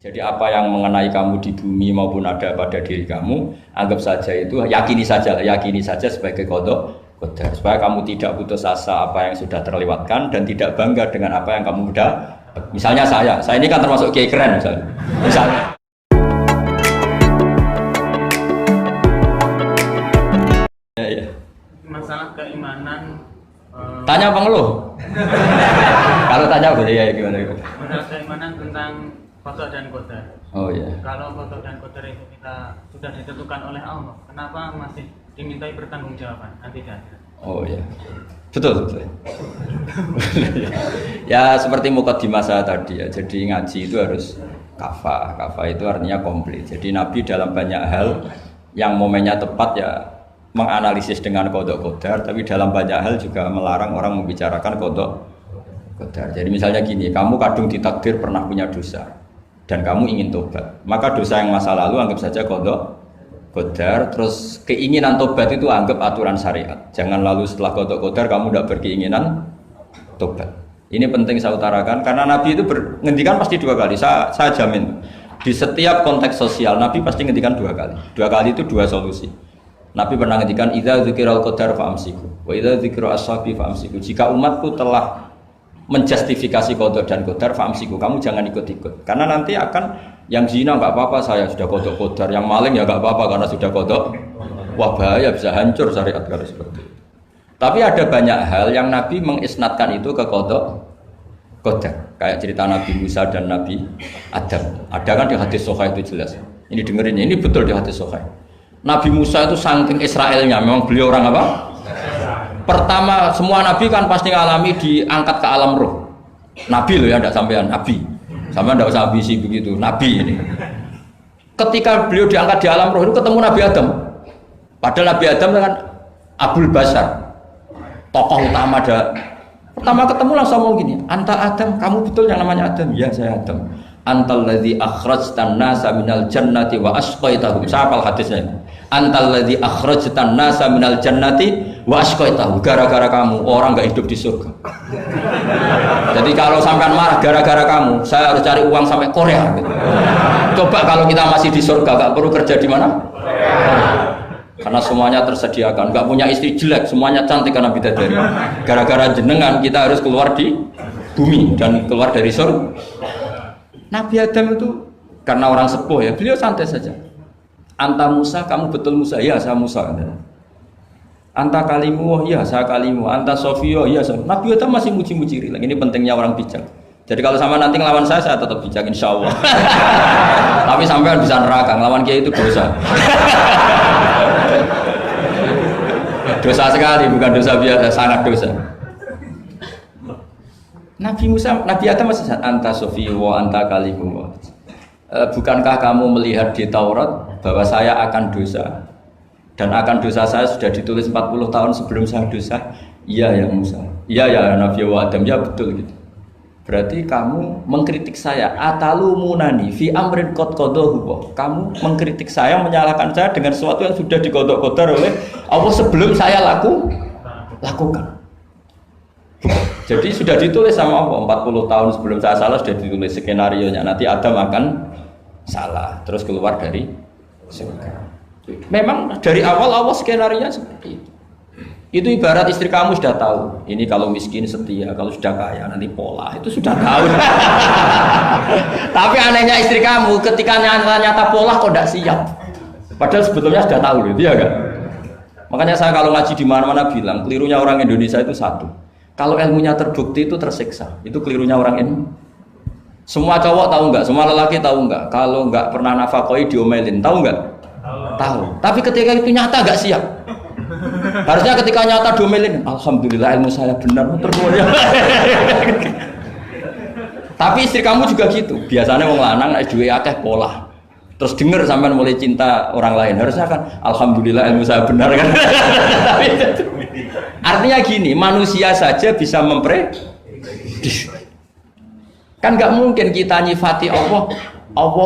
Jadi apa yang mengenai kamu di bumi maupun ada pada diri kamu, anggap saja itu, yakini saja sebagai qada qadar. Supaya kamu tidak putus asa apa yang sudah terlewatkan dan tidak bangga dengan apa yang kamu udah. Misalnya saya ini kan termasuk kiai keren misalnya. Ya. Masalah keimanan. Tanya apa ngeluh? Kalau tanya boleh ya gimana? Masalah keimanan tentang qada dan qadar. Oh iya. Kalau qada dan qadar itu kita sudah ditentukan oleh Allah, kenapa masih dimintai pertanggungjawaban nanti di akhirat? Oh iya. Betul. Ya seperti mukadimah saya tadi ya. Jadi ngaji itu harus kafah. Kafah itu artinya komplit. Jadi Nabi dalam banyak hal yang momennya tepat ya menganalisis dengan qada qadar, tapi dalam banyak hal juga melarang orang membicarakan qada qadar. Jadi misalnya gini, kamu kadung ditakdir pernah punya dosa dan kamu ingin tobat, maka dosa yang masa lalu anggap saja qada qadar, terus keinginan tobat itu anggap aturan syariat. Jangan lalu setelah qada qadar kamu tidak berkeinginan tobat. Ini penting saya utarakan karena Nabi itu ngendikan pasti dua kali. Saya jamin di setiap konteks sosial Nabi pasti ngendikan dua kali. Dua kali itu dua solusi. Nabi pernah ngendikan idza dzikiral qadar fa'amsiku wa idza dzikra ashabi fa'amsiku. Jika umatku telah menjustifikasi qada dan qadar fa'amsiku, kamu jangan ikut-ikut. Karena nanti akan yang zina enggak apa-apa, saya sudah qada qadar, yang maling ya enggak apa-apa karena sudah qada. Wah bahaya, bisa hancur syariat kalau seperti itu. Tapi ada banyak hal yang Nabi mengisnadkan itu ke qada qadar. Kayak cerita Nabi Musa dan Nabi Adam. Ada kan di hadis sahih itu jelas. Ini dengerin ya, ini betul di hadis sahih. Nabi Musa itu saking Israelnya, memang beliau orang apa? Pertama, semua nabi kan pasti ngalami diangkat ke alam roh. Nabi loh ya, tidak sampean nabi. Sampean tidak usah ambisi begitu, nabi ini. Ketika beliau diangkat di alam roh itu ketemu Nabi Adam. Padahal Nabi Adam kan Abul Bashar, tokoh utama ada. Pertama ketemu langsung ngomong gini, "Anta Adam, kamu betul yang namanya Adam?" "Ya, saya Adam." "Antal ladzi akhrajtan nasa minal jannati wa asqaitahum." Siapa hadisnya? "Antal ladzi akhrajtan nasa minal jannati wa asqaitahum." Gara-gara kamu orang enggak hidup di surga. Jadi kalau sampean marah gara-gara kamu, saya harus cari uang sampai Korea gitu. Coba kalau kita masih di surga enggak perlu kerja di mana? Karena semuanya tersediakan, enggak punya istri jelek, semuanya cantik karena bidadari. Gara-gara jenengan kita harus keluar di bumi dan keluar dari surga. Nabi Adam itu karena orang sepuh ya, beliau santai saja. "Anta Musa, kamu betul Musa?" "Ya, saya Musa." "Anta kalimu?" "Ya, saya kalimu." "Anta Sofio?" "Ya, saya." Nabi Adam masih muji-muji rilek. Ini pentingnya orang bijak. Jadi kalau sama nanti ngelawan saya tetap bijak insya Allah. Tapi sampai bisa neraka, ngelawan kiai itu dosa. Dosa sekali, bukan dosa biasa, sangat dosa. Nabi Musa, Nabi Adam masih "Anta Sofi wa anta kalimu." Bukankah kamu melihat di Taurat bahwa saya akan dosa dan akan dosa saya sudah ditulis 40 tahun sebelum saya dosa? "Iya ya Musa." "Iya ya Nabi wa Adam." "Ya betul gitu." "Berarti kamu mengkritik saya, atalumunani fi amrin qad qadahu." Kamu mengkritik saya, menyalahkan saya dengan sesuatu yang sudah diqada-qadar oleh Allah sebelum saya lakukan. Jadi sudah ditulis sama Allah 40 tahun sebelum saya salah, sudah ditulis skenario-nya. Nanti Adam akan salah terus keluar dari surga. Memang dari awal Allah skenario-nya seperti itu. Itu ibarat istri kamu sudah tahu, ini kalau miskin setia, kalau sudah kaya nanti pola, itu sudah tahu. Tapi anehnya istri kamu ketika nyata-nyata pola kok tidak siap. Padahal sebetulnya sudah tahu loh, iya kan? Makanya saya kalau ngaji di mana-mana bilang, kelirunya orang Indonesia itu satu. Kalau ilmunya terbukti itu tersiksa, itu kelirunya orang ini. Semua cowok tahu enggak? Semua lelaki tahu enggak? Kalau enggak pernah nafakoi diomelin, tahu enggak? Tahu. Tapi ketika itu nyata enggak siap. Harusnya ketika nyata diomelin, alhamdulillah ilmu saya benar, termulia. Tapi istri kamu juga gitu. Biasanya wong lanang duwe akeh pola. Terus denger sampean mulai cinta orang lain, harusnya kan alhamdulillah ilmu saya benar kan. Artinya gini, manusia saja bisa memprediksi. Kan nggak mungkin kita nyifati Allah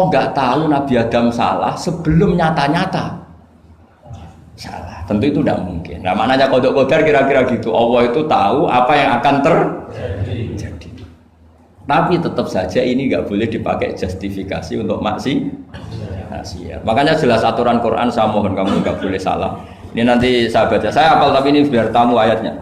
nggak tahu Nabi Adam salah sebelum nyata-nyata salah. Tentu itu tidak mungkin. Nah, maknanya qada qadar kira-kira gitu. Allah itu tahu apa yang akan terjadi. Tapi tetap saja ini nggak boleh dipakai justifikasi untuk maksiat. Makanya jelas aturan Quran, saya mohon kamu nggak boleh salah. Ini nanti saya baca, saya hafal tapi ini biar tamu ayatnya.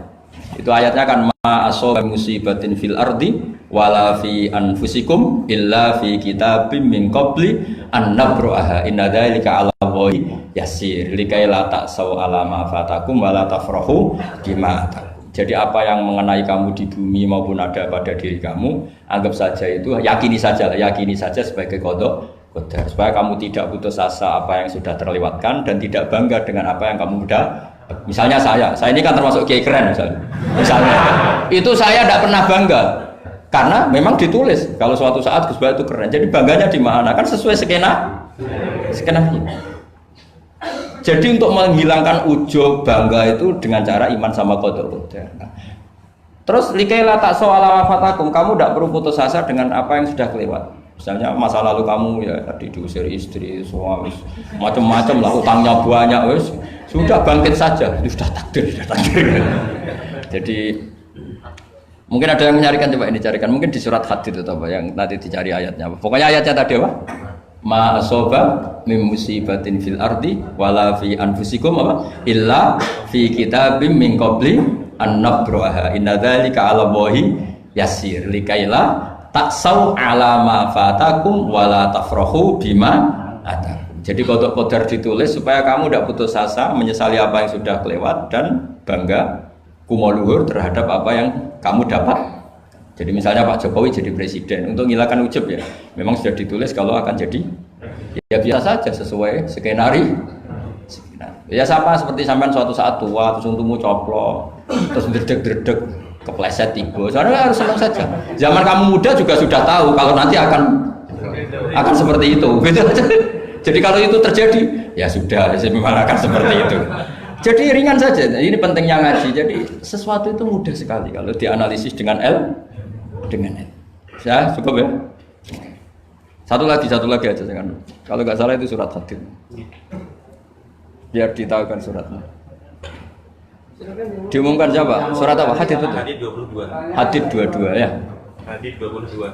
Itu ayatnya kan ma asoba musibatin fil ardi wala fi anfusikum illa fi kitabim min qabli an nabraha inna dzalika 'ala Allahi yasir likai la ta'sau ala ma fatakum wala tafrahu bima atakum. Jadi apa yang mengenai kamu di bumi maupun ada pada diri kamu, anggap saja itu, yakini saja sebagai qada qadar, supaya kamu tidak putus asa apa yang sudah terlewatkan dan tidak bangga dengan apa yang kamu sudah. Misalnya saya ini kan termasuk kiai keren misalnya itu saya tidak pernah bangga karena memang ditulis kalau suatu saat Gus Bah itu keren. Jadi bangganya di mana? Kan sesuai skenanya. Jadi untuk menghilangkan ujub bangga itu dengan cara iman sama qada qadar. Nah, terus likaila ta'sau ala fatakum, kamu tidak perlu putus asa dengan apa yang sudah kelewat. Misalnya masa lalu kamu ya tadi diusir istri, suami, macam-macam lah, utangnya banyak, wes sudah bangkit saja, itu sudah takdir. Jadi mungkin ada yang mencarikan, coba ini carikan, mungkin di surat Hadid atau apa yang nanti dicari ayatnya. Pokoknya ayatnya tadi apa? Ma asoba min musibatin fil ardi wala fi anfusikum apa illa fi kitabim min qabli an nabraha inna dzalika 'ala Allahi yasir likaila taksau 'ala ma fatakum wala tafrahu bima atakum. Jadi qada qadar ditulis supaya kamu tidak putus asa menyesali apa yang sudah kelewat dan bangga kumoluhur terhadap apa yang kamu dapat. Jadi misalnya Pak Jokowi jadi presiden, untuk menghilangkan ujub ya, memang sudah ditulis kalau akan jadi, ya biasa saja sesuai skenario. Ya sama seperti sampean suatu saat tua, terus untukmu coplok, terus dredeg-dredeg, kepleset tiba. Soalnya harus senang saja. Zaman kamu muda juga sudah tahu kalau nanti akan seperti itu. Jadi kalau itu terjadi, ya sudah, memang akan seperti itu. Jadi ringan saja. Ini pentingnya ngaji. Jadi sesuatu itu mudah sekali kalau dianalisis dengan dengan ya cukup ya. Satu lagi aja jangan. Kalau nggak salah itu surat Hadid. Biar ditahukan suratnya. Diumumkan siapa? Surat apa? Hadid betul. Hadid 22. Hadid 22 ya. Hadid 22.